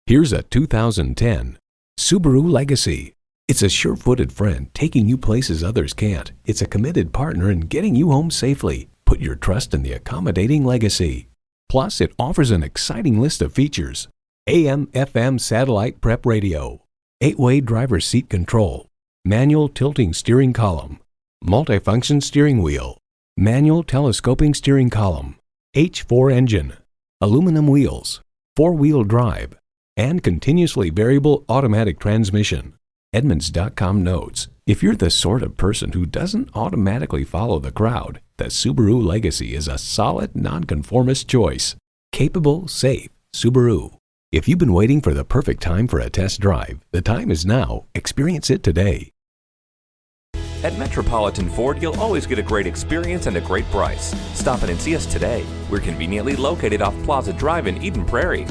Here's a 2010 Subaru Legacy. It's a sure-footed friend taking you places others can't. It's a committed partner in getting you home safely. Put your trust in the accommodating Legacy. Plus, it offers an exciting list of features: AM/FM satellite prep radio, 8-way driver's seat control, manual tilting steering column, multifunction steering wheel, manual telescoping steering column, H4 engine, aluminum wheels, 4-wheel drive, and continuously variable automatic transmission. Edmunds.com notes, if you're the sort of person who doesn't automatically follow the crowd, the Subaru Legacy is a solid, nonconformist choice. Capable, safe, Subaru. If you've been waiting for the perfect time for a test drive, the time is now. Experience it today. At Metropolitan Ford, you'll always get a great experience and a great price. Stop in and see us today. We're conveniently located off Plaza Drive in Eden Prairie.